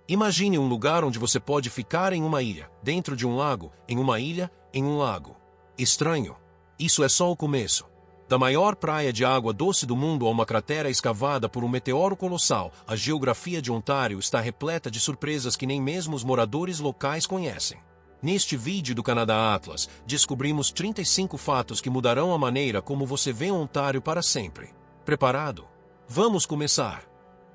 Imagine um lugar onde você pode ficar em uma ilha, dentro de um lago, em uma ilha, em um lago. Estranho. Isso é só o começo. Da maior praia de água doce do mundo a uma cratera escavada por um meteoro colossal, a geografia de Ontário está repleta de surpresas que nem mesmo os moradores locais conhecem. Neste vídeo do Canadá Atlas, descobrimos 35 fatos que mudarão a maneira como você vê Ontário para sempre. Preparado? Vamos começar.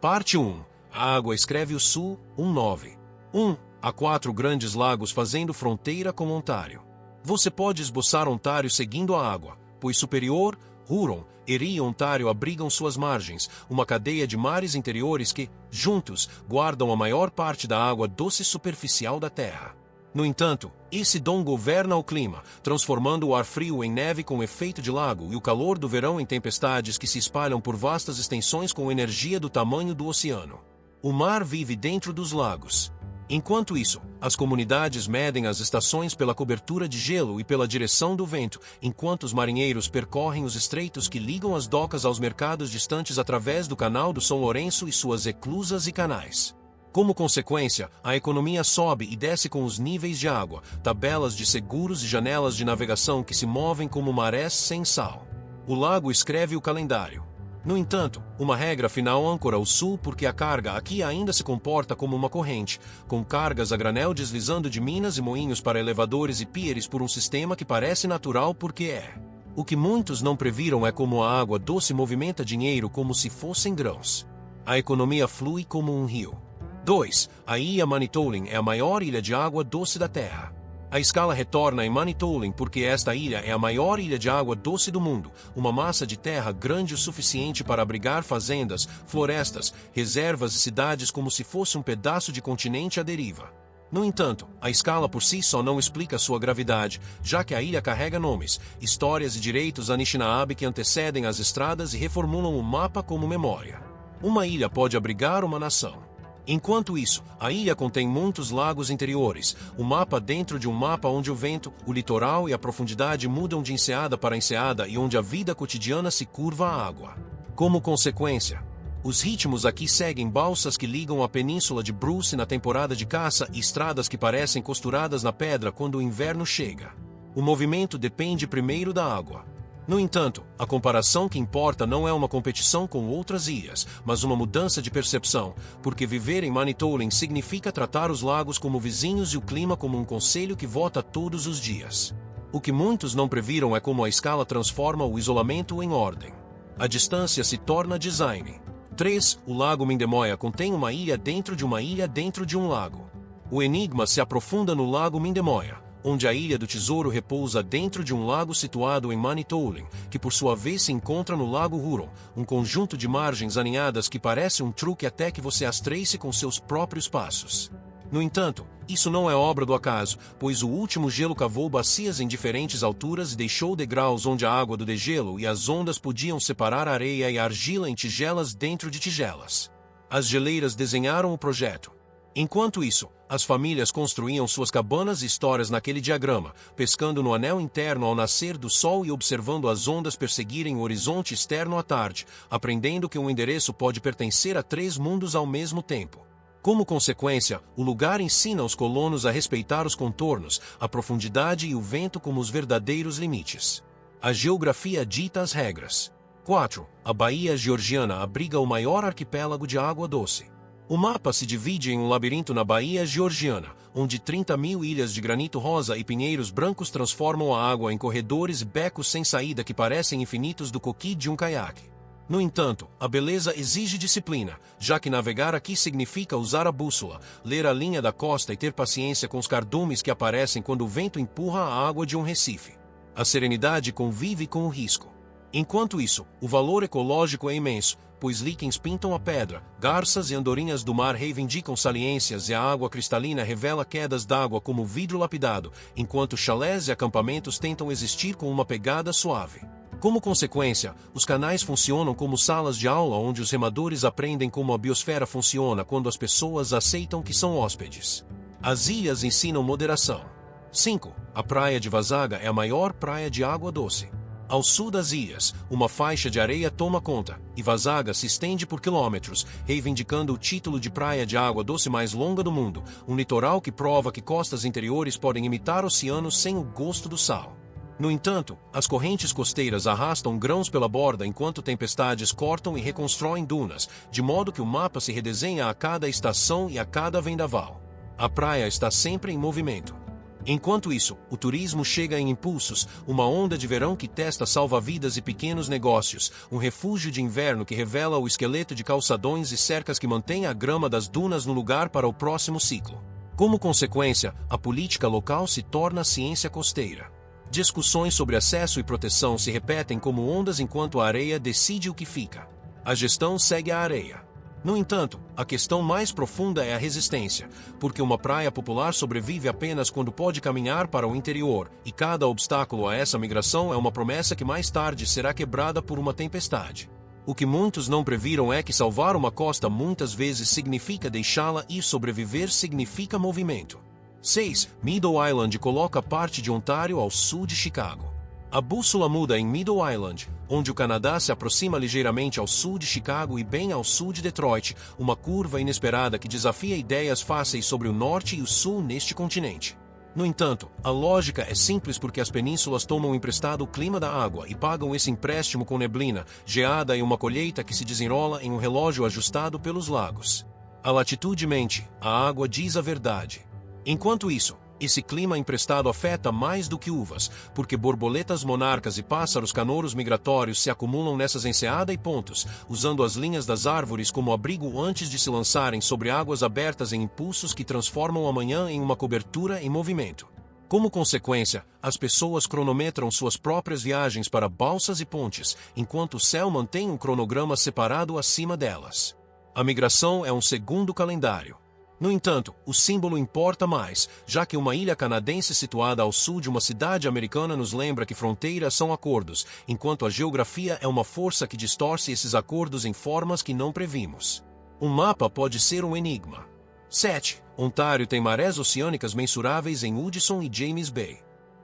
Parte 1. A água escreve o sul, 19. 1. Há 4 grandes lagos fazendo fronteira com Ontário. Você pode esboçar Ontário seguindo a água, pois Superior, Huron, Erie e Ontário abrigam suas margens, uma cadeia de mares interiores que, juntos, guardam a maior parte da água doce superficial da Terra. No entanto, esse dom governa o clima, transformando o ar frio em neve com efeito de lago e o calor do verão em tempestades que se espalham por vastas extensões com energia do tamanho do oceano. O mar vive dentro dos lagos. Enquanto isso, as comunidades medem as estações pela cobertura de gelo e pela direção do vento, enquanto os marinheiros percorrem os estreitos que ligam as docas aos mercados distantes através do Canal do São Lourenço e suas eclusas e canais. Como consequência, a economia sobe e desce com os níveis de água, tabelas de seguros e janelas de navegação que se movem como marés sem sal. O lago escreve o calendário. No entanto, uma regra final âncora o sul porque a carga aqui ainda se comporta como uma corrente, com cargas a granel deslizando de minas e moinhos para elevadores e pieres por um sistema que parece natural porque é. O que muitos não previram é como a água doce movimenta dinheiro como se fossem grãos. A economia flui como um rio. 2. A ilha Manitoulin é a maior ilha de água doce da Terra. A escala retorna em Manitoulin porque esta ilha é a maior ilha de água doce do mundo, uma massa de terra grande o suficiente para abrigar fazendas, florestas, reservas e cidades como se fosse um pedaço de continente à deriva. No entanto, a escala por si só não explica sua gravidade, já que a ilha carrega nomes, histórias e direitos Anishinaabe que antecedem as estradas e reformulam o mapa como memória. Uma ilha pode abrigar uma nação. Enquanto isso, a ilha contém muitos lagos interiores, um mapa dentro de um mapa onde o vento, o litoral e a profundidade mudam de enseada para enseada e onde a vida cotidiana se curva à água. Como consequência, os ritmos aqui seguem balsas que ligam a península de Bruce na temporada de caça e estradas que parecem costuradas na pedra quando o inverno chega. O movimento depende primeiro da água. No entanto, a comparação que importa não é uma competição com outras ilhas, mas uma mudança de percepção, porque viver em Manitoulin significa tratar os lagos como vizinhos e o clima como um conselho que vota todos os dias. O que muitos não previram é como a escala transforma o isolamento em ordem. A distância se torna design. 3. O lago Mindemoya contém uma ilha dentro de uma ilha dentro de um lago. O enigma se aprofunda no lago Mindemoya, onde a Ilha do Tesouro repousa dentro de um lago situado em Manitoulin, que por sua vez se encontra no Lago Huron, um conjunto de margens aninhadas que parece um truque até que você as trace com seus próprios passos. No entanto, isso não é obra do acaso, pois o último gelo cavou bacias em diferentes alturas e deixou degraus onde a água do degelo e as ondas podiam separar areia e argila em tigelas dentro de tigelas. As geleiras desenharam o projeto. Enquanto isso, as famílias construíam suas cabanas e histórias naquele diagrama, pescando no anel interno ao nascer do sol e observando as ondas perseguirem o horizonte externo à tarde, aprendendo que um endereço pode pertencer a 3 mundos ao mesmo tempo. Como consequência, o lugar ensina os colonos a respeitar os contornos, a profundidade e o vento como os verdadeiros limites. A geografia dita as regras. 4. A Baía Georgiana abriga o maior arquipélago de água doce. O mapa se divide em um labirinto na Baía Georgiana, onde 30.000 ilhas de granito rosa e pinheiros brancos transformam a água em corredores e becos sem saída que parecem infinitos do coquille de um caiaque. No entanto, a beleza exige disciplina, já que navegar aqui significa usar a bússola, ler a linha da costa e ter paciência com os cardumes que aparecem quando o vento empurra a água de um recife. A serenidade convive com o risco. Enquanto isso, o valor ecológico é imenso, pois líquens pintam a pedra, garças e andorinhas do mar reivindicam saliências e a água cristalina revela quedas d'água como vidro lapidado, enquanto chalés e acampamentos tentam existir com uma pegada suave. Como consequência, os canais funcionam como salas de aula onde os remadores aprendem como a biosfera funciona quando as pessoas aceitam que são hóspedes. As ilhas ensinam moderação. 5. A praia de Vasaga é a maior praia de água doce. Ao sul das ilhas, uma faixa de areia toma conta, e Vasaga se estende por quilômetros, reivindicando o título de praia de água doce mais longa do mundo, um litoral que prova que costas interiores podem imitar oceanos sem o gosto do sal. No entanto, as correntes costeiras arrastam grãos pela borda enquanto tempestades cortam e reconstroem dunas, de modo que o mapa se redesenha a cada estação e a cada vendaval. A praia está sempre em movimento. Enquanto isso, o turismo chega em impulsos, uma onda de verão que testa salva-vidas e pequenos negócios, um refúgio de inverno que revela o esqueleto de calçadões e cercas que mantém a grama das dunas no lugar para o próximo ciclo. Como consequência, a política local se torna ciência costeira. Discussões sobre acesso e proteção se repetem como ondas enquanto a areia decide o que fica. A gestão segue a areia. No entanto, a questão mais profunda é a resistência, porque uma praia popular sobrevive apenas quando pode caminhar para o interior, e cada obstáculo a essa migração é uma promessa que mais tarde será quebrada por uma tempestade. O que muitos não previram é que salvar uma costa muitas vezes significa deixá-la e sobreviver significa movimento. 6. Middle Island coloca parte de Ontário ao sul de Chicago. A bússola muda em Middle Island, onde o Canadá se aproxima ligeiramente ao sul de Chicago e bem ao sul de Detroit, uma curva inesperada que desafia ideias fáceis sobre o norte e o sul neste continente. No entanto, a lógica é simples porque as penínsulas tomam emprestado o clima da água e pagam esse empréstimo com neblina, geada e uma colheita que se desenrola em um relógio ajustado pelos lagos. A latitude mente, a água diz a verdade. Enquanto isso, esse clima emprestado afeta mais do que uvas, porque borboletas monarcas e pássaros canouros migratórios se acumulam nessas enseada e pontos, usando as linhas das árvores como abrigo antes de se lançarem sobre águas abertas em impulsos que transformam a manhã em uma cobertura em movimento. Como consequência, as pessoas cronometram suas próprias viagens para balsas e pontes, enquanto o céu mantém um cronograma separado acima delas. A migração é um segundo calendário. No entanto, o símbolo importa mais, já que uma ilha canadense situada ao sul de uma cidade americana nos lembra que fronteiras são acordos, enquanto a geografia é uma força que distorce esses acordos em formas que não previmos. Um mapa pode ser um enigma. 7. Ontário tem marés oceânicas mensuráveis em Hudson e James Bay.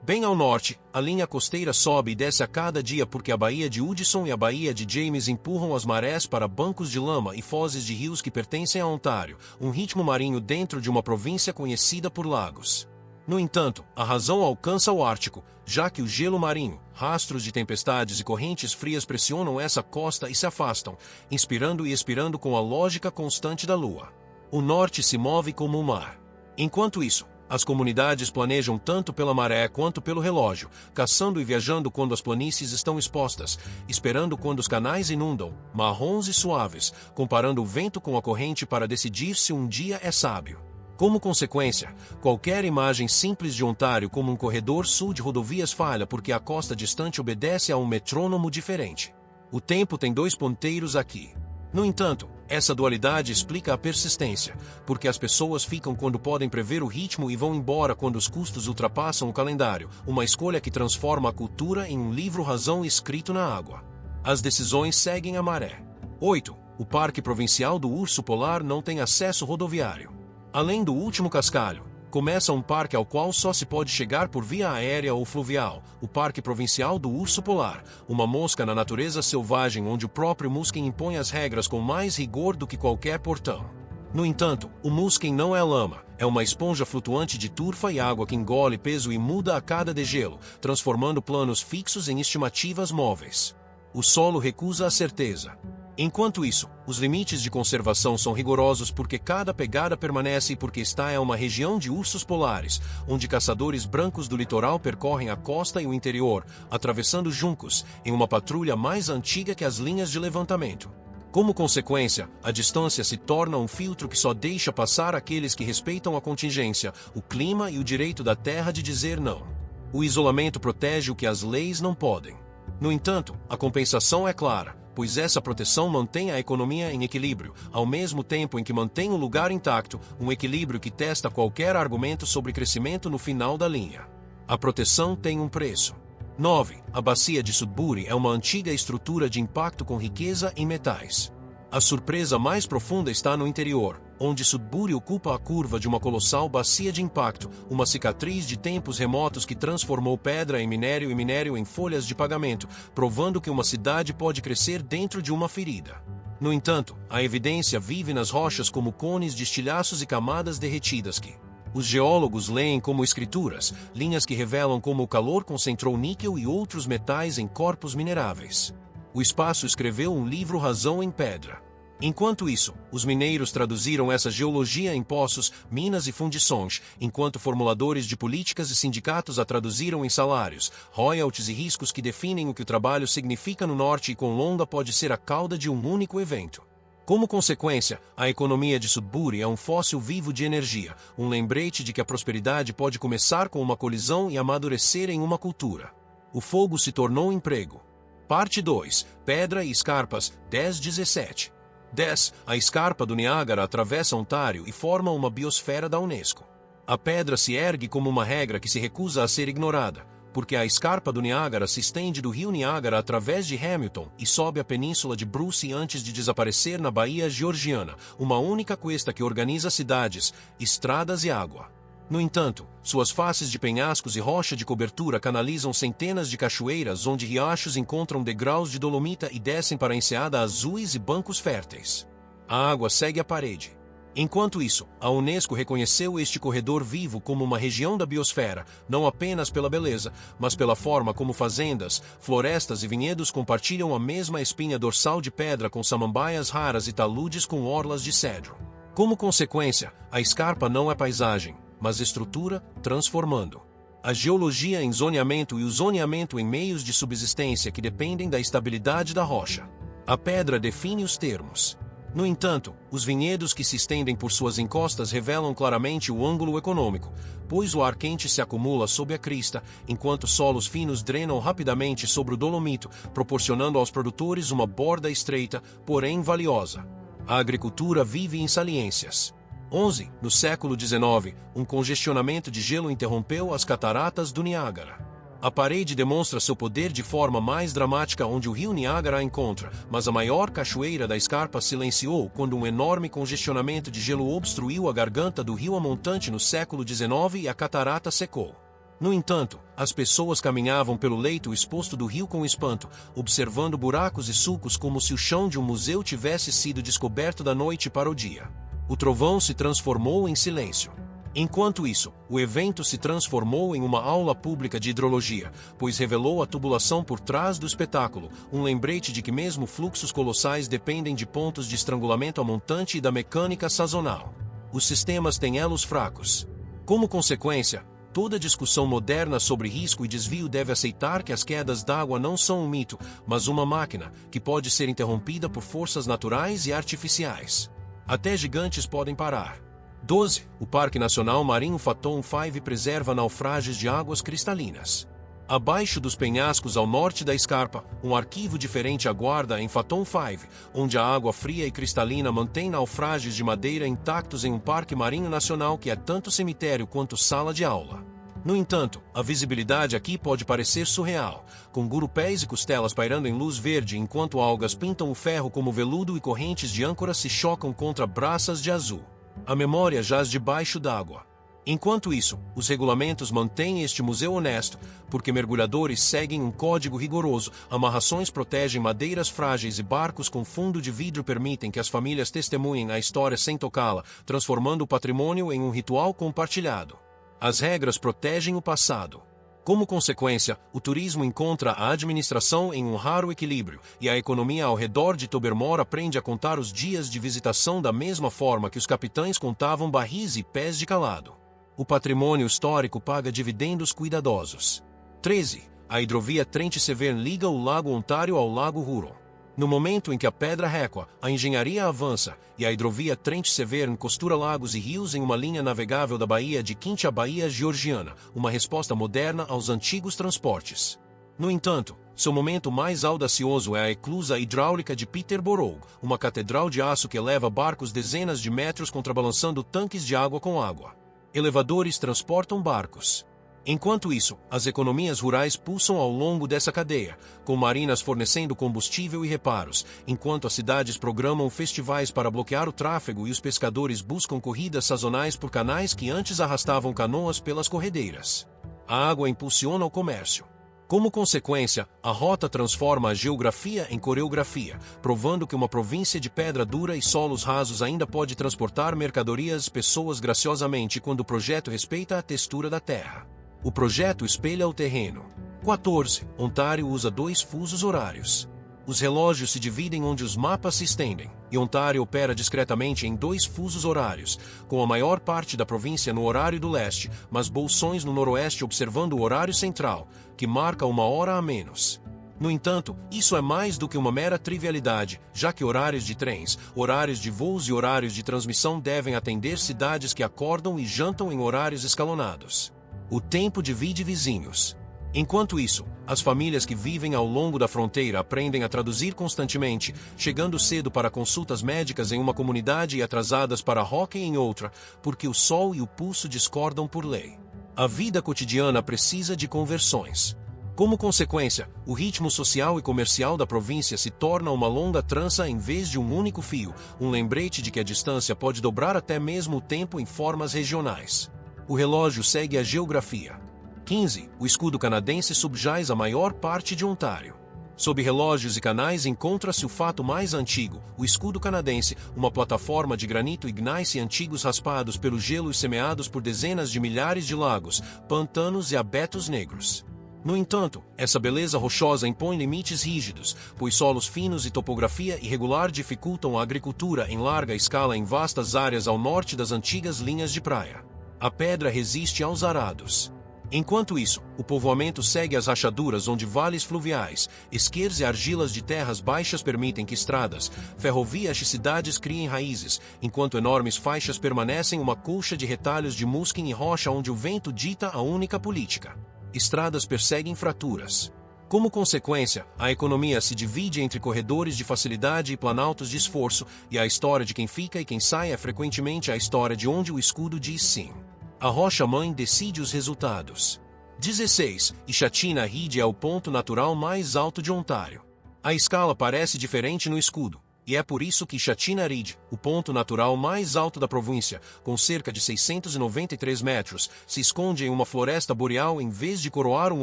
Bem ao norte, a linha costeira sobe e desce a cada dia porque a Baía de Hudson e a Baía de James empurram as marés para bancos de lama e fozes de rios que pertencem a Ontário, um ritmo marinho dentro de uma província conhecida por lagos. No entanto, a razão alcança o Ártico, já que o gelo marinho, rastros de tempestades e correntes frias pressionam essa costa e se afastam, inspirando e expirando com a lógica constante da lua. O norte se move como o mar. Enquanto isso, as comunidades planejam tanto pela maré quanto pelo relógio, caçando e viajando quando as planícies estão expostas, esperando quando os canais inundam, marrons e suaves, comparando o vento com a corrente para decidir se um dia é sábio. Como consequência, qualquer imagem simples de Ontário como um corredor sul de rodovias falha porque a costa distante obedece a um metrônomo diferente. O tempo tem dois ponteiros aqui. No entanto, essa dualidade explica a persistência, porque as pessoas ficam quando podem prever o ritmo e vão embora quando os custos ultrapassam o calendário, uma escolha que transforma a cultura em um livro-razão escrito na água. As decisões seguem a maré. 8. O Parque Provincial do Urso Polar não tem acesso rodoviário. Além do último cascalho, começa um parque ao qual só se pode chegar por via aérea ou fluvial, o Parque Provincial do Urso Polar, uma mosca na natureza selvagem onde o próprio Musquin impõe as regras com mais rigor do que qualquer portão. No entanto, o Musquin não é lama, é uma esponja flutuante de turfa e água que engole peso e muda a cada degelo, transformando planos fixos em estimativas móveis. O solo recusa a certeza. Enquanto isso, os limites de conservação são rigorosos porque cada pegada permanece e porque esta é uma região de ursos polares, onde caçadores brancos do litoral percorrem a costa e o interior, atravessando juncos, em uma patrulha mais antiga que as linhas de levantamento. Como consequência, a distância se torna um filtro que só deixa passar aqueles que respeitam a contingência, o clima e o direito da terra de dizer não. O isolamento protege o que as leis não podem. No entanto, a compensação é clara, pois essa proteção mantém a economia em equilíbrio, ao mesmo tempo em que mantém o lugar intacto, um equilíbrio que testa qualquer argumento sobre crescimento no final da linha. A proteção tem um preço. 9. A Bacia de Sudbury é uma antiga estrutura de impacto com riqueza em metais. A surpresa mais profunda está no interior, onde Sudbury ocupa a curva de uma colossal bacia de impacto, uma cicatriz de tempos remotos que transformou pedra em minério e minério em folhas de pagamento, provando que uma cidade pode crescer dentro de uma ferida. No entanto, a evidência vive nas rochas como cones de estilhaços e camadas derretidas que os geólogos leem como escrituras, linhas que revelam como o calor concentrou níquel e outros metais em corpos mineráveis. O espaço escreveu um livro Razão em Pedra. Enquanto isso, os mineiros traduziram essa geologia em poços, minas e fundições, enquanto formuladores de políticas e sindicatos a traduziram em salários, royalties e riscos que definem o que o trabalho significa no norte e quão longa pode ser a cauda de um único evento. Como consequência, a economia de Sudbury é um fóssil vivo de energia, um lembrete de que a prosperidade pode começar com uma colisão e amadurecer em uma cultura. O fogo se tornou emprego. Parte 2. Pedra e escarpas, 10-17. 10. A escarpa do Niágara atravessa Ontário e forma uma biosfera da Unesco. A pedra se ergue como uma regra que se recusa a ser ignorada, porque a escarpa do Niágara se estende do rio Niágara através de Hamilton e sobe a península de Bruce antes de desaparecer na Baía Georgiana, uma única cuesta que organiza cidades, estradas e água. No entanto, suas faces de penhascos e rocha de cobertura canalizam centenas de cachoeiras onde riachos encontram degraus de dolomita e descem para enseada azuis e bancos férteis. A água segue a parede. Enquanto isso, a Unesco reconheceu este corredor vivo como uma região da biosfera, não apenas pela beleza, mas pela forma como fazendas, florestas e vinhedos compartilham a mesma espinha dorsal de pedra com samambaias raras e taludes com orlas de cedro. Como consequência, a escarpa não é paisagem, mas estrutura, transformando a geologia em zoneamento e o zoneamento em meios de subsistência que dependem da estabilidade da rocha. A pedra define os termos. No entanto, os vinhedos que se estendem por suas encostas revelam claramente o ângulo econômico, pois o ar quente se acumula sob a crista, enquanto solos finos drenam rapidamente sobre o dolomito, proporcionando aos produtores uma borda estreita, porém valiosa. A agricultura vive em saliências. 11. No século XIX, um congestionamento de gelo interrompeu as cataratas do Niágara. A parede demonstra seu poder de forma mais dramática onde o rio Niágara a encontra, mas a maior cachoeira da escarpa silenciou quando um enorme congestionamento de gelo obstruiu a garganta do rio Amontante no século XIX e a catarata secou. No entanto, as pessoas caminhavam pelo leito exposto do rio com espanto, observando buracos e sulcos como se o chão de um museu tivesse sido descoberto da noite para o dia. O trovão se transformou em silêncio. Enquanto isso, o evento se transformou em uma aula pública de hidrologia, pois revelou a tubulação por trás do espetáculo, um lembrete de que mesmo fluxos colossais dependem de pontos de estrangulamento a montante e da mecânica sazonal. Os sistemas têm elos fracos. Como consequência, toda discussão moderna sobre risco e desvio deve aceitar que as quedas d'água não são um mito, mas uma máquina, que pode ser interrompida por forças naturais e artificiais. Até gigantes podem parar. 12. O Parque Nacional Marinho Phaton 5 preserva naufrágios de águas cristalinas. Abaixo dos penhascos ao norte da escarpa, um arquivo diferente aguarda em Phaton 5, onde a água fria e cristalina mantém naufrágios de madeira intactos em um parque marinho nacional que é tanto cemitério quanto sala de aula. No entanto, a visibilidade aqui pode parecer surreal, com gurupés e costelas pairando em luz verde enquanto algas pintam o ferro como veludo e correntes de âncora se chocam contra braças de azul. A memória jaz debaixo d'água. Enquanto isso, os regulamentos mantêm este museu honesto, porque mergulhadores seguem um código rigoroso, amarrações protegem madeiras frágeis e barcos com fundo de vidro permitem que as famílias testemunhem a história sem tocá-la, transformando o patrimônio em um ritual compartilhado. As regras protegem o passado. Como consequência, o turismo encontra a administração em um raro equilíbrio, e a economia ao redor de Tobermory aprende a contar os dias de visitação da mesma forma que os capitães contavam barris e pés de calado. O patrimônio histórico paga dividendos cuidadosos. 13. A hidrovia Trent Severn liga o Lago Ontário ao Lago Huron. No momento em que a pedra recua, a engenharia avança, e a hidrovia Trent Severn costura lagos e rios em uma linha navegável da Baía de Quinte à Baía Georgiana, uma resposta moderna aos antigos transportes. No entanto, seu momento mais audacioso é a eclusa hidráulica de Peterborough, uma catedral de aço que eleva barcos dezenas de metros contrabalançando tanques de água com água. Elevadores transportam barcos. Enquanto isso, as economias rurais pulsam ao longo dessa cadeia, com marinas fornecendo combustível e reparos, enquanto as cidades programam festivais para bloquear o tráfego e os pescadores buscam corridas sazonais por canais que antes arrastavam canoas pelas corredeiras. A água impulsiona o comércio. Como consequência, a rota transforma a geografia em coreografia, provando que uma província de pedra dura e solos rasos ainda pode transportar mercadorias e pessoas graciosamente quando o projeto respeita a textura da terra. O projeto espelha o terreno. 14. Ontário usa 2 fusos horários. Os relógios se dividem onde os mapas se estendem, e Ontário opera discretamente em 2 fusos horários, com a maior parte da província no horário do leste, mas bolsões no noroeste observando o horário central, que marca 1 hora a menos. No entanto, isso é mais do que uma mera trivialidade, já que horários de trens, horários de voos e horários de transmissão devem atender cidades que acordam e jantam em horários escalonados. O tempo divide vizinhos. Enquanto isso, as famílias que vivem ao longo da fronteira aprendem a traduzir constantemente, chegando cedo para consultas médicas em uma comunidade e atrasadas para hóquei em outra, porque o sol e o pulso discordam por lei. A vida cotidiana precisa de conversões. Como consequência, o ritmo social e comercial da província se torna uma longa trança em vez de um único fio, um lembrete de que a distância pode dobrar até mesmo o tempo em formas regionais. O relógio segue a geografia. 15. O escudo canadense subjaz a maior parte de Ontário. Sob relógios e canais encontra-se o fato mais antigo, o escudo canadense, uma plataforma de granito ignice antigos raspados pelo gelo e semeados por dezenas de milhares de lagos, pantanos e abetos negros. No entanto, essa beleza rochosa impõe limites rígidos, pois solos finos e topografia irregular dificultam a agricultura em larga escala em vastas áreas ao norte das antigas linhas de praia. A pedra resiste aos arados. Enquanto isso, o povoamento segue as rachaduras onde vales fluviais, esquers e argilas de terras baixas permitem que estradas, ferrovias e cidades criem raízes, enquanto enormes faixas permanecem uma colcha de retalhos de musquim e rocha onde o vento dita a única política. Estradas perseguem fraturas. Como consequência, a economia se divide entre corredores de facilidade e planaltos de esforço, e a história de quem fica e quem sai é frequentemente a história de onde o escudo diz sim. A rocha-mãe decide os resultados. 16. Ishatina Ridge é o ponto natural mais alto de Ontário. A escala parece diferente no escudo, e é por isso que Ishatina Ridge, o ponto natural mais alto da província, com cerca de 693 metros, se esconde em uma floresta boreal em vez de coroar um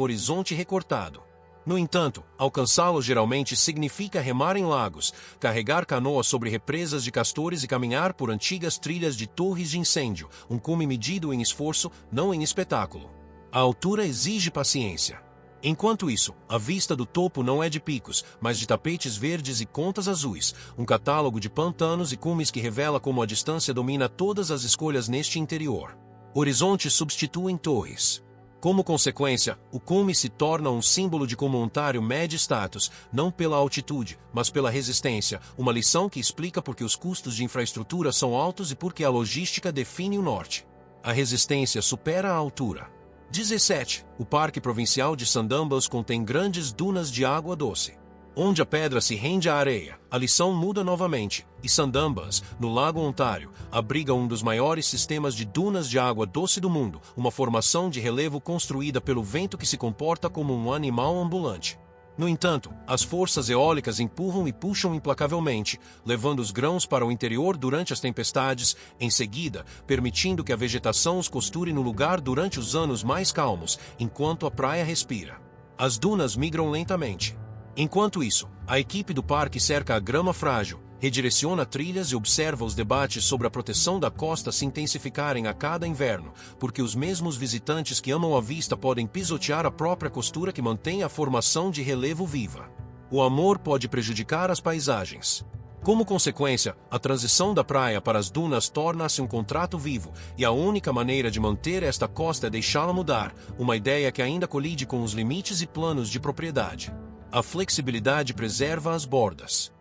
horizonte recortado. No entanto, alcançá-lo geralmente significa remar em lagos, carregar canoas sobre represas de castores e caminhar por antigas trilhas de torres de incêndio, um cume medido em esforço, não em espetáculo. A altura exige paciência. Enquanto isso, a vista do topo não é de picos, mas de tapetes verdes e contas azuis, um catálogo de pantanos e cumes que revela como a distância domina todas as escolhas neste interior. Horizontes substituem torres. Como consequência, o cume se torna um símbolo de como Ontário mede status, não pela altitude, mas pela resistência, uma lição que explica por que os custos de infraestrutura são altos e por que a logística define o norte. A resistência supera a altura. 17. O Parque Provincial de Sundarbans contém grandes dunas de água doce. Onde a pedra se rende à areia, a lição muda novamente, e Sundarbans, no Lago Ontário, abriga um dos maiores sistemas de dunas de água doce do mundo, uma formação de relevo construída pelo vento que se comporta como um animal ambulante. No entanto, as forças eólicas empurram e puxam implacavelmente, levando os grãos para o interior durante as tempestades, em seguida, permitindo que a vegetação os costure no lugar durante os anos mais calmos, enquanto a praia respira. As dunas migram lentamente. Enquanto isso, a equipe do parque cerca a grama frágil, redireciona trilhas e observa os debates sobre a proteção da costa se intensificarem a cada inverno, porque os mesmos visitantes que amam a vista podem pisotear a própria costura que mantém a formação de relevo viva. O amor pode prejudicar as paisagens. Como consequência, a transição da praia para as dunas torna-se um contrato vivo, e a única maneira de manter esta costa é deixá-la mudar, uma ideia que ainda colide com os limites e planos de propriedade. A flexibilidade preserva as bordas.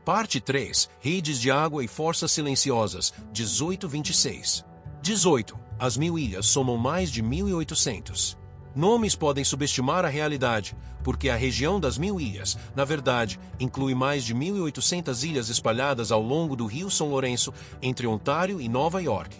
Parte 3. Redes de água e forças silenciosas, 1826. 18. As 1000 ilhas somam mais de 1.800. Nomes podem subestimar a realidade, porque a região das 1000 ilhas, na verdade, inclui mais de 1.800 ilhas espalhadas ao longo do Rio São Lourenço, entre Ontário e Nova York.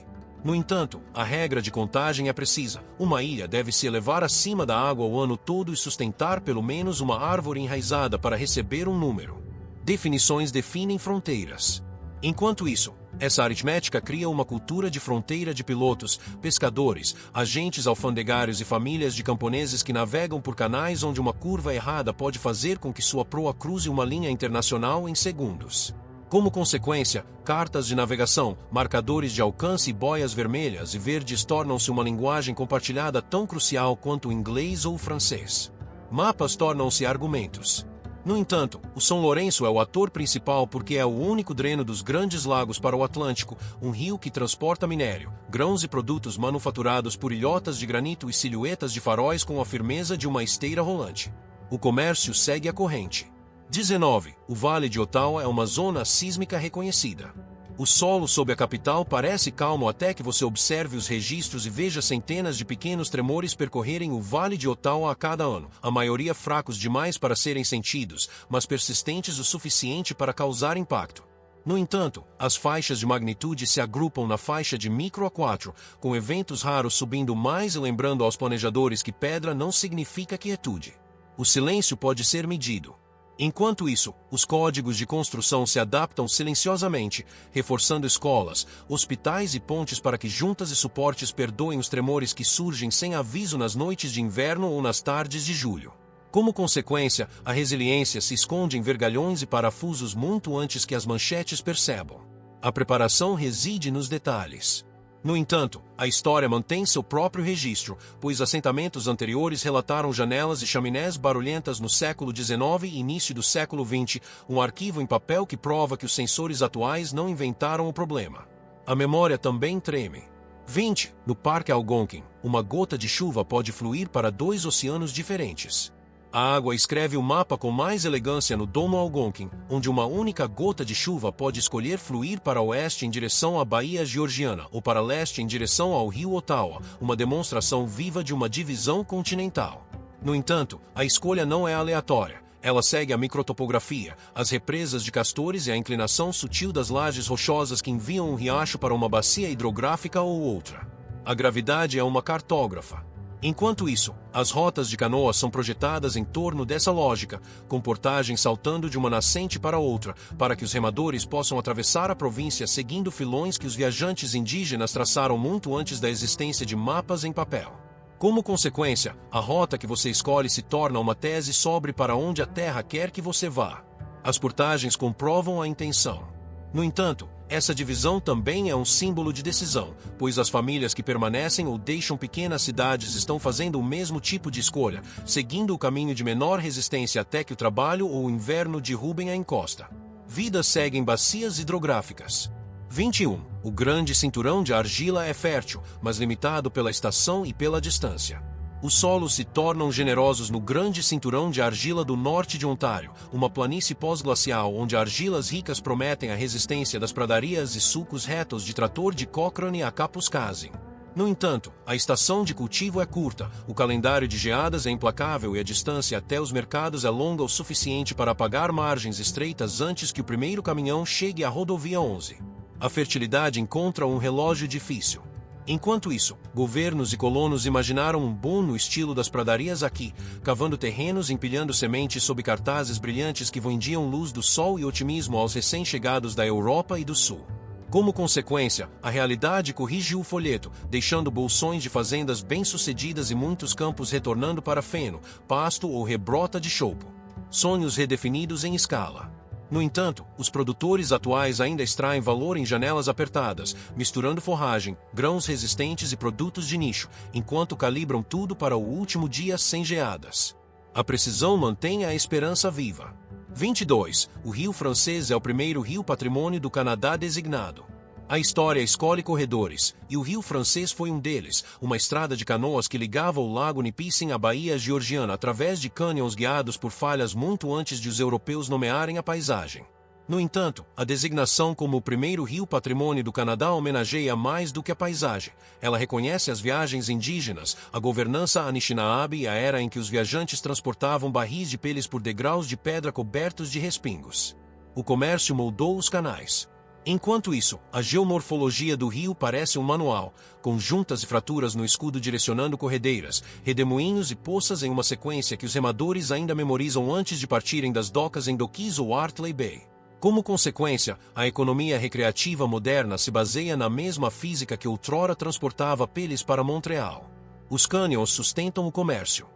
No entanto, a regra de contagem é precisa. Uma ilha deve se elevar acima da água o ano todo e sustentar pelo menos uma árvore enraizada para receber um número. Definições definem fronteiras. Enquanto isso, essa aritmética cria uma cultura de fronteira de pilotos, pescadores, agentes alfandegários e famílias de camponeses que navegam por canais onde uma curva errada pode fazer com que sua proa cruze uma linha internacional em segundos. Como consequência, cartas de navegação, marcadores de alcance e boias vermelhas e verdes tornam-se uma linguagem compartilhada tão crucial quanto o inglês ou o francês. Mapas tornam-se argumentos. No entanto, o São Lourenço é o ator principal porque é o único dreno dos Grandes Lagos para o Atlântico, um rio que transporta minério, grãos e produtos manufaturados por ilhotas de granito e silhuetas de faróis com a firmeza de uma esteira rolante. O comércio segue a corrente. 19. O Vale de Ottawa é uma zona sísmica reconhecida. O solo sob a capital parece calmo até que você observe os registros e veja centenas de pequenos tremores percorrerem o Vale de Ottawa a cada ano, a maioria fracos demais para serem sentidos, mas persistentes o suficiente para causar impacto. No entanto, as faixas de magnitude se agrupam na faixa de micro a 4, com eventos raros subindo mais e lembrando aos planejadores que pedra não significa quietude. O silêncio pode ser medido. Enquanto isso, os códigos de construção se adaptam silenciosamente, reforçando escolas, hospitais e pontes para que juntas e suportes perdoem os tremores que surgem sem aviso nas noites de inverno ou nas tardes de julho. Como consequência, a resiliência se esconde em vergalhões e parafusos muito antes que as manchetes percebam. A preparação reside nos detalhes. No entanto, a história mantém seu próprio registro, pois assentamentos anteriores relataram janelas e chaminés barulhentas no século XIX e início do século XX, um arquivo em papel que prova que os sensores atuais não inventaram o problema. A memória também treme. 20. No Parque Algonquin, uma gota de chuva pode fluir para 2 oceanos diferentes. A água escreve o mapa com mais elegância no Domo Algonquin, onde uma única gota de chuva pode escolher fluir para oeste em direção à Baía Georgiana ou para leste em direção ao rio Ottawa, uma demonstração viva de uma divisão continental. No entanto, a escolha não é aleatória. Ela segue a microtopografia, as represas de castores e a inclinação sutil das lajes rochosas que enviam um riacho para uma bacia hidrográfica ou outra. A gravidade é uma cartógrafa. Enquanto isso, as rotas de canoas são projetadas em torno dessa lógica, com portagens saltando de uma nascente para outra, para que os remadores possam atravessar a província seguindo filões que os viajantes indígenas traçaram muito antes da existência de mapas em papel. Como consequência, a rota que você escolhe se torna uma tese sobre para onde a Terra quer que você vá. As portagens comprovam a intenção. No entanto, essa divisão também é um símbolo de decisão, pois as famílias que permanecem ou deixam pequenas cidades estão fazendo o mesmo tipo de escolha, seguindo o caminho de menor resistência até que o trabalho ou o inverno derrubem a encosta. Vidas seguem bacias hidrográficas. 21. O grande cinturão de argila é fértil, mas limitado pela estação e pela distância. Os solos se tornam generosos no grande cinturão de argila do norte de Ontário, uma planície pós-glacial onde argilas ricas prometem a resistência das pradarias e sulcos retos de trator de Cochrane a Kapuskasing. No entanto, a estação de cultivo é curta, o calendário de geadas é implacável e a distância até os mercados é longa o suficiente para apagar margens estreitas antes que o primeiro caminhão chegue à rodovia 11. A fertilidade encontra um relógio difícil. Enquanto isso, governos e colonos imaginaram um boom no estilo das pradarias aqui, cavando terrenos e empilhando sementes sob cartazes brilhantes que vendiam luz do sol e otimismo aos recém-chegados da Europa e do Sul. Como consequência, a realidade corrigiu o folheto, deixando bolsões de fazendas bem-sucedidas e muitos campos retornando para feno, pasto ou rebrota de choupo. Sonhos redefinidos em escala. No entanto, os produtores atuais ainda extraem valor em janelas apertadas, misturando forragem, grãos resistentes e produtos de nicho, enquanto calibram tudo para o último dia sem geadas. A precisão mantém a esperança viva. 22. O rio francês é o primeiro rio patrimônio do Canadá designado. A história escolhe corredores, e o rio francês foi um deles, uma estrada de canoas que ligava o lago Nipissing à Baía Georgiana através de cânions guiados por falhas muito antes de os europeus nomearem a paisagem. No entanto, a designação como o primeiro rio patrimônio do Canadá homenageia mais do que a paisagem. Ela reconhece as viagens indígenas, a governança Anishinaabe e a era em que os viajantes transportavam barris de peles por degraus de pedra cobertos de respingos. O comércio moldou os canais. Enquanto isso, a geomorfologia do rio parece um manual, com juntas e fraturas no escudo direcionando corredeiras, redemoinhos e poças em uma sequência que os remadores ainda memorizam antes de partirem das docas em Docky's ou Artley Bay. Como consequência, a economia recreativa moderna se baseia na mesma física que outrora transportava peles para Montreal. Os canyons sustentam o comércio.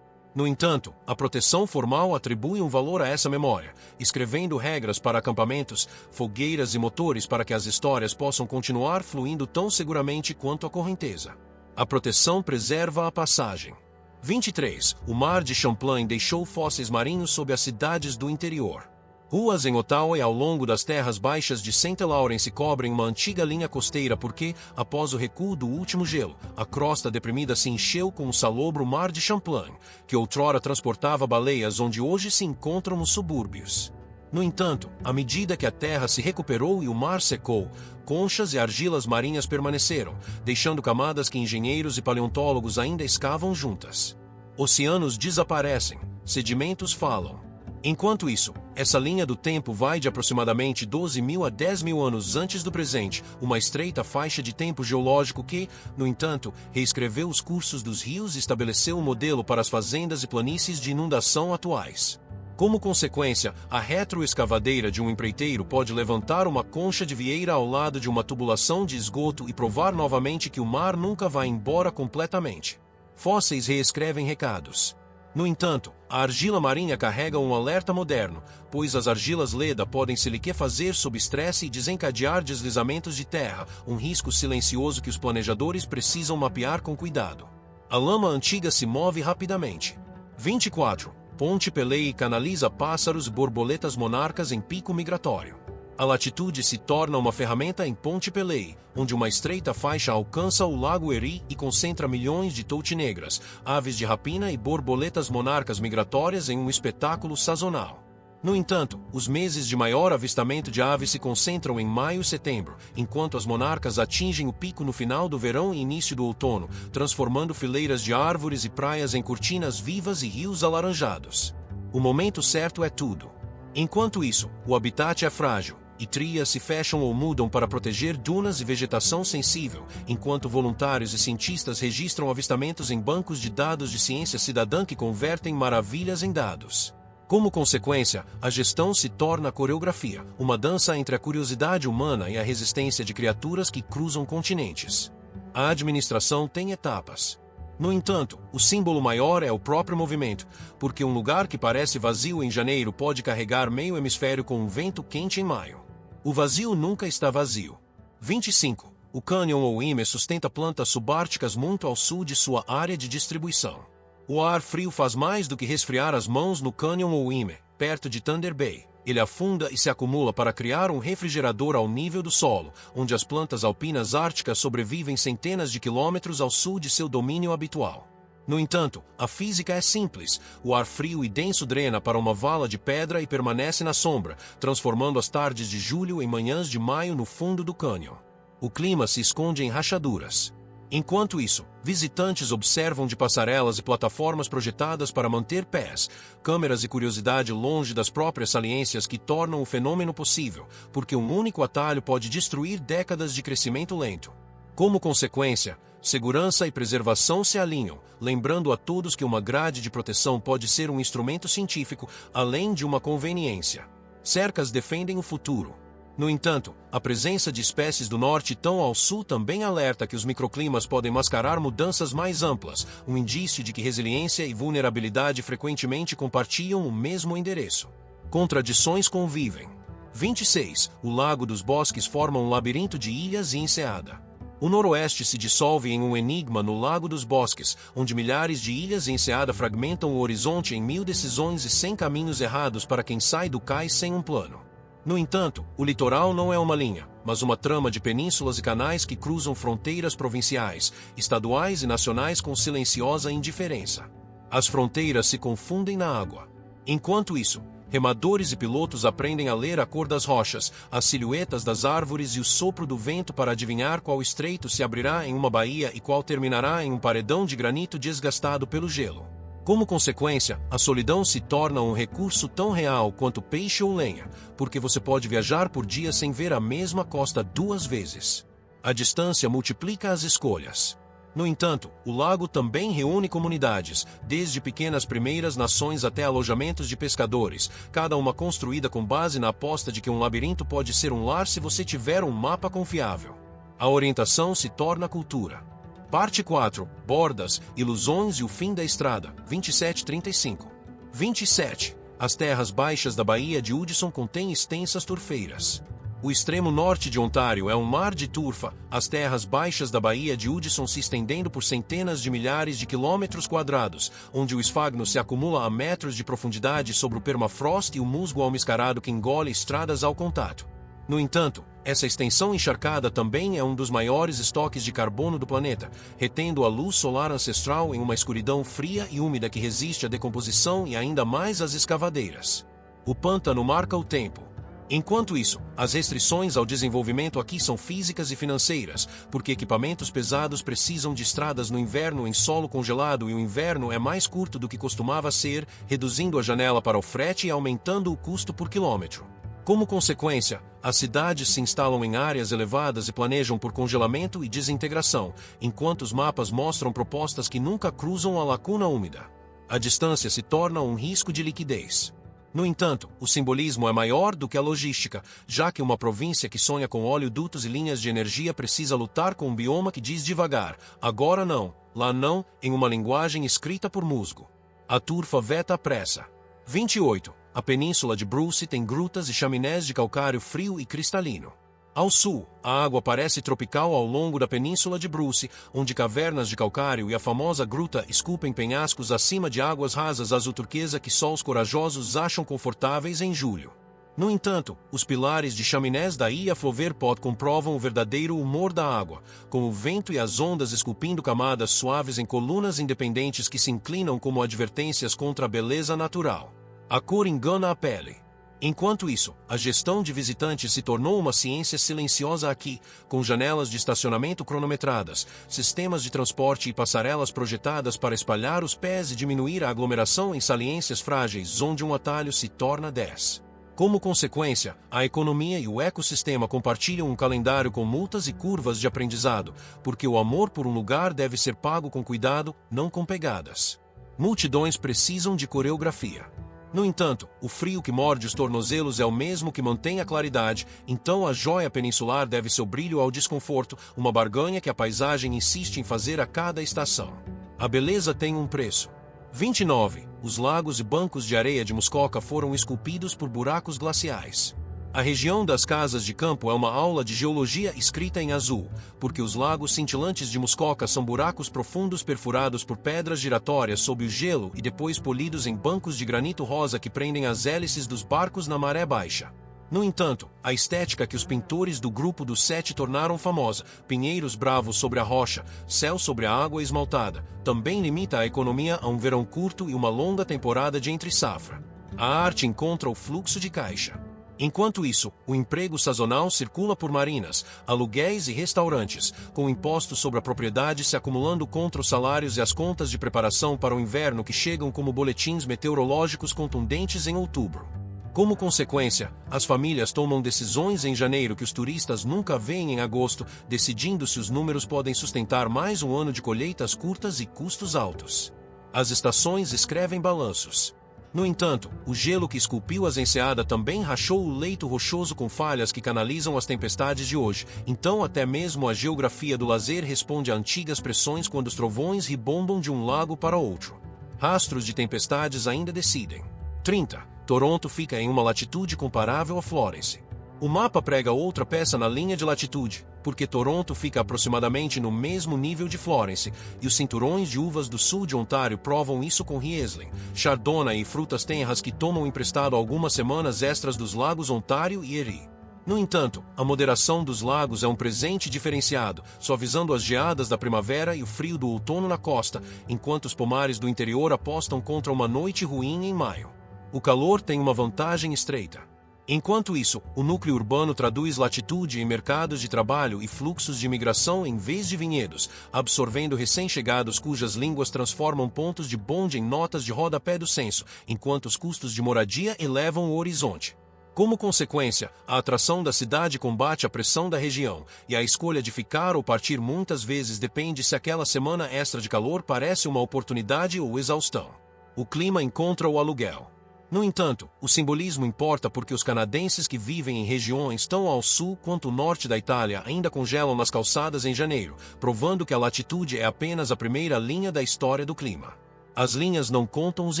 No entanto, a proteção formal atribui um valor a essa memória, escrevendo regras para acampamentos, fogueiras e motores para que as histórias possam continuar fluindo tão seguramente quanto a correnteza. A proteção preserva a passagem. 23. O mar de Champlain deixou fósseis marinhos sob as cidades do interior. Ruas em Ottawa e ao longo das terras baixas de St. Lawrence cobrem uma antiga linha costeira porque, após o recuo do último gelo, a crosta deprimida se encheu com o salobro mar de Champlain, que outrora transportava baleias onde hoje se encontram os subúrbios. No entanto, à medida que a terra se recuperou e o mar secou, conchas e argilas marinhas permaneceram, deixando camadas que engenheiros e paleontólogos ainda escavam juntas. Oceanos desaparecem, sedimentos falam. Enquanto isso, essa linha do tempo vai de aproximadamente 12.000 a 10.000 anos antes do presente, uma estreita faixa de tempo geológico que, no entanto, reescreveu os cursos dos rios e estabeleceu um modelo para as fazendas e planícies de inundação atuais. Como consequência, a retroescavadeira de um empreiteiro pode levantar uma concha de vieira ao lado de uma tubulação de esgoto e provar novamente que o mar nunca vai embora completamente. Fósseis reescrevem recados. No entanto, a argila marinha carrega um alerta moderno, pois as argilas Leda podem se liquefazer sob estresse e desencadear deslizamentos de terra, um risco silencioso que os planejadores precisam mapear com cuidado. A lama antiga se move rapidamente. 24. Ponte Pelée canaliza pássaros e borboletas monarcas em pico migratório. A latitude se torna uma ferramenta em Ponte Pelée, onde uma estreita faixa alcança o Lago Erie e concentra milhões de toutinegras, aves de rapina e borboletas monarcas migratórias em um espetáculo sazonal. No entanto, os meses de maior avistamento de aves se concentram em maio e setembro, enquanto as monarcas atingem o pico no final do verão e início do outono, transformando fileiras de árvores e praias em cortinas vivas e rios alaranjados. O momento certo é tudo. Enquanto isso, o habitat é frágil, e trias se fecham ou mudam para proteger dunas e vegetação sensível, enquanto voluntários e cientistas registram avistamentos em bancos de dados de ciência cidadã que convertem maravilhas em dados. Como consequência, a gestão se torna coreografia, uma dança entre a curiosidade humana e a resistência de criaturas que cruzam continentes. A administração tem etapas. No entanto, o símbolo maior é o próprio movimento, porque um lugar que parece vazio em janeiro pode carregar meio hemisfério com um vento quente em maio. O vazio nunca está vazio. 25. O Canyon Ouimet sustenta plantas subárticas muito ao sul de sua área de distribuição. O ar frio faz mais do que resfriar as mãos no Canyon Ouimet, perto de Thunder Bay. Ele afunda e se acumula para criar um refrigerador ao nível do solo, onde as plantas alpinas árticas sobrevivem centenas de quilômetros ao sul de seu domínio habitual. No entanto, a física é simples. O ar frio e denso drena para uma vala de pedra e permanece na sombra, transformando as tardes de julho em manhãs de maio no fundo do cânion. O clima se esconde em rachaduras. Enquanto isso, visitantes observam de passarelas e plataformas projetadas para manter pés, câmeras e curiosidade longe das próprias saliências que tornam o fenômeno possível, porque um único atalho pode destruir décadas de crescimento lento. Como consequência, segurança e preservação se alinham, lembrando a todos que uma grade de proteção pode ser um instrumento científico, além de uma conveniência. Cercas defendem o futuro. No entanto, a presença de espécies do norte tão ao sul também alerta que os microclimas podem mascarar mudanças mais amplas, um indício de que resiliência e vulnerabilidade frequentemente compartilham o mesmo endereço. Contradições convivem. 26. O Lago dos Bosques forma um labirinto de ilhas e enseada. O noroeste se dissolve em um enigma no Lago dos Bosques, onde milhares de ilhas e enseada fragmentam o horizonte em 1000 decisões e 100 caminhos errados para quem sai do cais sem um plano. No entanto, o litoral não é uma linha, mas uma trama de penínsulas e canais que cruzam fronteiras provinciais, estaduais e nacionais com silenciosa indiferença. As fronteiras se confundem na água. Enquanto isso, remadores e pilotos aprendem a ler a cor das rochas, as silhuetas das árvores e o sopro do vento para adivinhar qual estreito se abrirá em uma baía e qual terminará em um paredão de granito desgastado pelo gelo. Como consequência, a solidão se torna um recurso tão real quanto peixe ou lenha, porque você pode viajar por dia sem ver a mesma costa 2 vezes. A distância multiplica as escolhas. No entanto, o lago também reúne comunidades, desde pequenas primeiras nações até alojamentos de pescadores, cada uma construída com base na aposta de que um labirinto pode ser um lar se você tiver um mapa confiável. A orientação se torna cultura. Parte 4. Bordas, ilusões e o fim da estrada. 27:35. 27. As terras baixas da Baía de Hudson contêm extensas turfeiras. O extremo norte de Ontário é um mar de turfa, as terras baixas da Baía de Hudson se estendendo por centenas de milhares de quilômetros quadrados, onde o esfagno se acumula a metros de profundidade sobre o permafrost e o musgo almiscarado que engole estradas ao contato. No entanto, essa extensão encharcada também é um dos maiores estoques de carbono do planeta, retendo a luz solar ancestral em uma escuridão fria e úmida que resiste à decomposição e ainda mais às escavadeiras. O pântano marca o tempo. Enquanto isso, as restrições ao desenvolvimento aqui são físicas e financeiras, porque equipamentos pesados precisam de estradas no inverno em solo congelado e o inverno é mais curto do que costumava ser, reduzindo a janela para o frete e aumentando o custo por quilômetro. Como consequência, as cidades se instalam em áreas elevadas e planejam por congelamento e desintegração, enquanto os mapas mostram propostas que nunca cruzam a lacuna úmida. A distância se torna um risco de liquidez. No entanto, o simbolismo é maior do que a logística, já que uma província que sonha com oleodutos e linhas de energia precisa lutar com um bioma que diz devagar, agora não, lá não, em uma linguagem escrita por musgo. A turfa veta a pressa. 28. A península de Bruce tem grutas e chaminés de calcário frio e cristalino. Ao sul, a água parece tropical ao longo da península de Bruce, onde cavernas de calcário e a famosa gruta esculpem penhascos acima de águas rasas azul turquesa que só os corajosos acham confortáveis em julho. No entanto, os pilares de chaminés da ilha Floverpot comprovam o verdadeiro humor da água, com o vento e as ondas esculpindo camadas suaves em colunas independentes que se inclinam como advertências contra a beleza natural. A cor engana a pele. Enquanto isso, a gestão de visitantes se tornou uma ciência silenciosa aqui, com janelas de estacionamento cronometradas, sistemas de transporte e passarelas projetadas para espalhar os pés e diminuir a aglomeração em saliências frágeis onde um atalho se torna 10. Como consequência, a economia e o ecossistema compartilham um calendário com multas e curvas de aprendizado, porque o amor por um lugar deve ser pago com cuidado, não com pegadas. Multidões precisam de coreografia. No entanto, o frio que morde os tornozelos é o mesmo que mantém a claridade, então a joia peninsular deve seu brilho ao desconforto, uma barganha que a paisagem insiste em fazer a cada estação. A beleza tem um preço. 29. Os lagos e bancos de areia de Muskoka foram esculpidos por buracos glaciais. A região das casas de campo é uma aula de geologia escrita em azul, porque os lagos cintilantes de Muskoka são buracos profundos perfurados por pedras giratórias sob o gelo e depois polidos em bancos de granito rosa que prendem as hélices dos barcos na maré baixa. No entanto, a estética que os pintores do Grupo dos Sete tornaram famosa, pinheiros bravos sobre a rocha, céu sobre a água esmaltada, também limita a economia a um verão curto e uma longa temporada de entre-safra. A arte encontra o fluxo de caixa. Enquanto isso, o emprego sazonal circula por marinas, aluguéis e restaurantes, com impostos sobre a propriedade se acumulando contra os salários e as contas de preparação para o inverno que chegam como boletins meteorológicos contundentes em outubro. Como consequência, as famílias tomam decisões em janeiro que os turistas nunca veem em agosto, decidindo se os números podem sustentar mais um ano de colheitas curtas e custos altos. As estações escrevem balanços. No entanto, o gelo que esculpiu as enseadas também rachou o leito rochoso com falhas que canalizam as tempestades de hoje, então até mesmo a geografia do lazer responde a antigas pressões quando os trovões ribombam de um lago para outro. Rastros de tempestades ainda decidem. 30. Toronto fica em uma latitude comparável a Florence. O mapa prega outra peça na linha de latitude, porque Toronto fica aproximadamente no mesmo nível de Florence, e os cinturões de uvas do sul de Ontário provam isso com Riesling, Chardonnay e frutas tenras que tomam emprestado algumas semanas extras dos lagos Ontário e Erie. No entanto, a moderação dos lagos é um presente diferenciado, suavizando as geadas da primavera e o frio do outono na costa, enquanto os pomares do interior apostam contra uma noite ruim em maio. O calor tem uma vantagem estreita. Enquanto isso, o núcleo urbano traduz latitude em mercados de trabalho e fluxos de imigração em vez de vinhedos, absorvendo recém-chegados cujas línguas transformam pontos de bonde em notas de rodapé do censo, enquanto os custos de moradia elevam o horizonte. Como consequência, a atração da cidade combate a pressão da região, e a escolha de ficar ou partir muitas vezes depende se aquela semana extra de calor parece uma oportunidade ou exaustão. O clima encontra o aluguel. No entanto, o simbolismo importa porque os canadenses que vivem em regiões tão ao sul quanto o norte da Itália ainda congelam nas calçadas em janeiro, provando que a latitude é apenas a primeira linha da história do clima. As linhas não contam os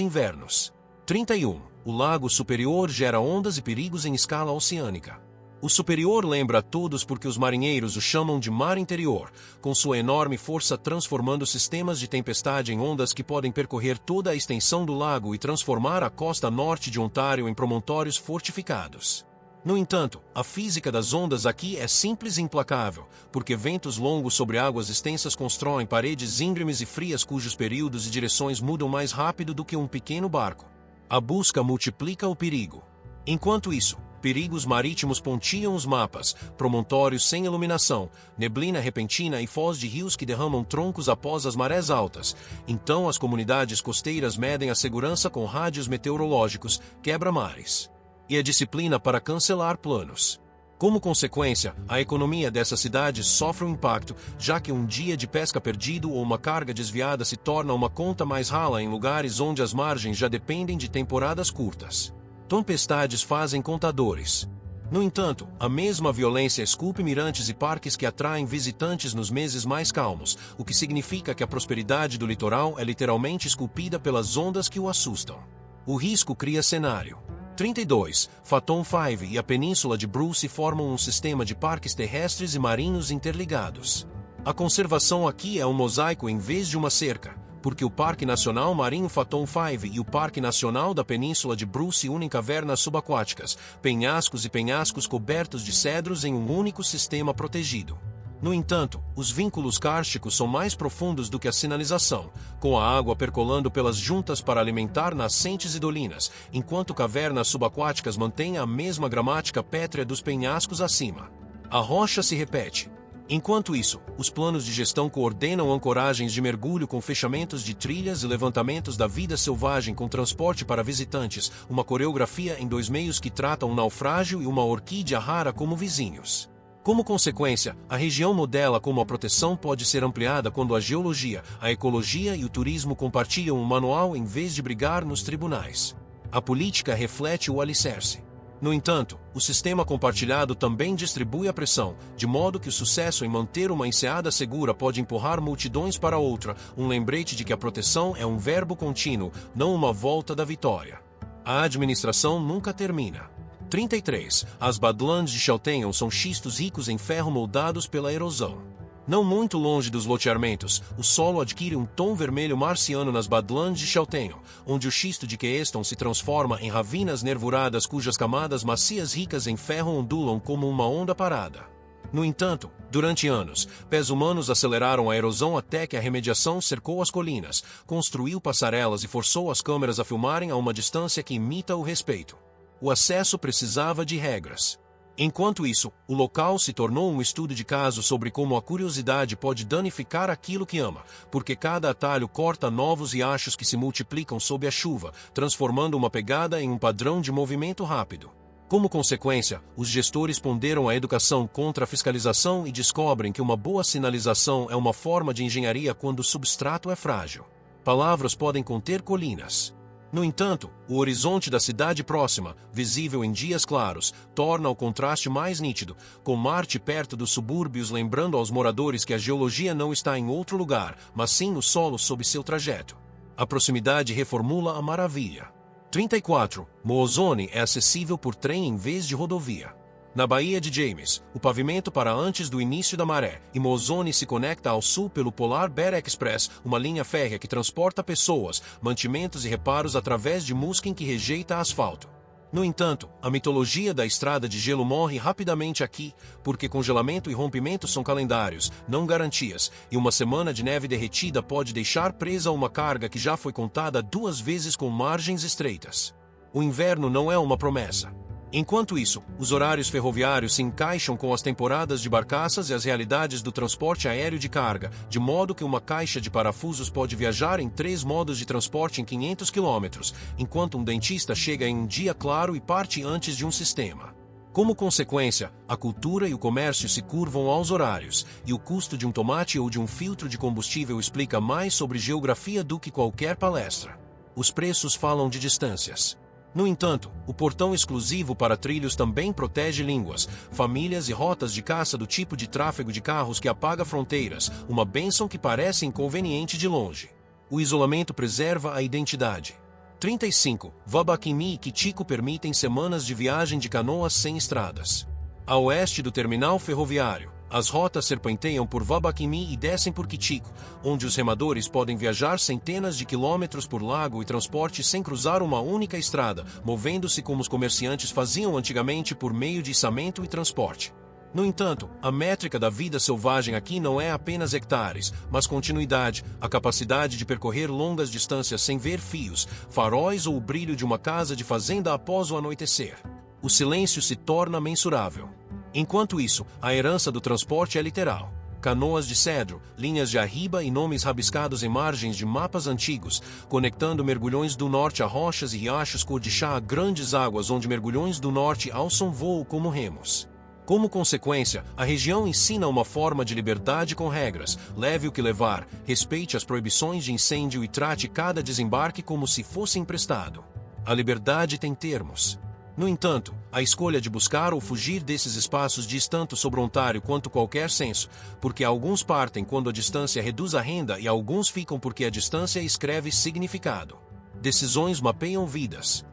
invernos. 31. O lago superior gera ondas e perigos em escala oceânica. O superior lembra a todos porque os marinheiros o chamam de mar interior, com sua enorme força transformando sistemas de tempestade em ondas que podem percorrer toda a extensão do lago e transformar a costa norte de Ontário em promontórios fortificados. No entanto, a física das ondas aqui é simples e implacável, porque ventos longos sobre águas extensas constroem paredes íngremes e frias cujos períodos e direções mudam mais rápido do que um pequeno barco. A busca multiplica o perigo. Enquanto isso, perigos marítimos pontiam os mapas, promontórios sem iluminação, neblina repentina e foz de rios que derramam troncos após as marés altas. Então as comunidades costeiras medem a segurança com rádios meteorológicos, quebra-mares e a disciplina para cancelar planos. Como consequência, a economia dessa cidade sofre um impacto, já que um dia de pesca perdido ou uma carga desviada se torna uma conta mais rala em lugares onde as margens já dependem de temporadas curtas. Tempestades fazem contadores. No entanto, a mesma violência esculpe mirantes e parques que atraem visitantes nos meses mais calmos, o que significa que a prosperidade do litoral é literalmente esculpida pelas ondas que o assustam. O risco cria cenário. 32. Phantom 5 e a península de Bruce formam um sistema de parques terrestres e marinhos interligados. A conservação aqui é um mosaico em vez de uma cerca, porque o Parque Nacional Marinho Phantom 5 e o Parque Nacional da Península de Bruce unem cavernas subaquáticas, penhascos e penhascos cobertos de cedros em um único sistema protegido. No entanto, os vínculos kársticos são mais profundos do que a sinalização, com a água percolando pelas juntas para alimentar nascentes e dolinas, enquanto cavernas subaquáticas mantêm a mesma gramática pétrea dos penhascos acima. A rocha se repete. Enquanto isso, os planos de gestão coordenam ancoragens de mergulho com fechamentos de trilhas e levantamentos da vida selvagem com transporte para visitantes, uma coreografia em dois meios que tratam um naufrágio e uma orquídea rara como vizinhos. Como consequência, a região modela como a proteção pode ser ampliada quando a geologia, a ecologia e o turismo compartilham um manual em vez de brigar nos tribunais. A política reflete o alicerce. No entanto, o sistema compartilhado também distribui a pressão, de modo que o sucesso em manter uma enseada segura pode empurrar multidões para outra, um lembrete de que a proteção é um verbo contínuo, não uma volta da vitória. A administração nunca termina. 33. As Badlands de Shelton são xistos ricos em ferro moldados pela erosão. Não muito longe dos loteamentos, o solo adquire um tom vermelho marciano nas Badlands de Shelton, onde o xisto de Keystone se transforma em ravinas nervuradas cujas camadas macias ricas em ferro ondulam como uma onda parada. No entanto, durante anos, pés humanos aceleraram a erosão até que a remediação cercou as colinas, construiu passarelas e forçou as câmeras a filmarem a uma distância que imita o respeito. O acesso precisava de regras. Enquanto isso, o local se tornou um estudo de caso sobre como a curiosidade pode danificar aquilo que ama, porque cada atalho corta novos riachos que se multiplicam sob a chuva, transformando uma pegada em um padrão de movimento rápido. Como consequência, os gestores ponderam a educação contra a fiscalização e descobrem que uma boa sinalização é uma forma de engenharia quando o substrato é frágil. Palavras podem conter colinas. No entanto, o horizonte da cidade próxima, visível em dias claros, torna o contraste mais nítido, com Marte perto dos subúrbios lembrando aos moradores que a geologia não está em outro lugar, mas sim no solo sob seu trajeto. A proximidade reformula a maravilha. 34. Moozone é acessível por trem em vez de rodovia. Na Baía de James, o pavimento para antes do início da maré, e Moozone se conecta ao sul pelo Polar Bear Express, uma linha férrea que transporta pessoas, mantimentos e reparos através de Musquin que rejeita asfalto. No entanto, a mitologia da estrada de gelo morre rapidamente aqui, porque congelamento e rompimento são calendários, não garantias, e uma semana de neve derretida pode deixar presa uma carga que já foi contada 2 vezes com margens estreitas. O inverno não é uma promessa. Enquanto isso, os horários ferroviários se encaixam com as temporadas de barcaças e as realidades do transporte aéreo de carga, de modo que uma caixa de parafusos pode viajar em 3 modos de transporte em 500 km, enquanto um dentista chega em um dia claro e parte antes de um sistema. Como consequência, a cultura e o comércio se curvam aos horários, e o custo de um tomate ou de um filtro de combustível explica mais sobre geografia do que qualquer palestra. Os preços falam de distâncias. No entanto, o portão exclusivo para trilhos também protege línguas, famílias e rotas de caça do tipo de tráfego de carros que apaga fronteiras, uma bênção que parece inconveniente de longe. O isolamento preserva a identidade. 35. Vabakimi e Kitiko permitem semanas de viagem de canoas sem estradas. A oeste do terminal ferroviário, as rotas serpenteiam por Vabakimi e descem por Kitiko, onde os remadores podem viajar centenas de quilômetros por lago e transporte sem cruzar uma única estrada, movendo-se como os comerciantes faziam antigamente por meio de içamento e transporte. No entanto, a métrica da vida selvagem aqui não é apenas hectares, mas continuidade, a capacidade de percorrer longas distâncias sem ver fios, faróis ou o brilho de uma casa de fazenda após o anoitecer. O silêncio se torna mensurável. Enquanto isso, a herança do transporte é literal. Canoas de cedro, linhas de arriba e nomes rabiscados em margens de mapas antigos, conectando mergulhões do norte a rochas e riachos cor de chá a grandes águas onde mergulhões do norte alçam voo como remos. Como consequência, a região ensina uma forma de liberdade com regras, leve o que levar, respeite as proibições de incêndio e trate cada desembarque como se fosse emprestado. A liberdade tem termos. No entanto, a escolha de buscar ou fugir desses espaços diz tanto sobre Ontário quanto qualquer censo, porque alguns partem quando a distância reduz a renda e alguns ficam porque a distância escreve significado. Decisões mapeiam vidas.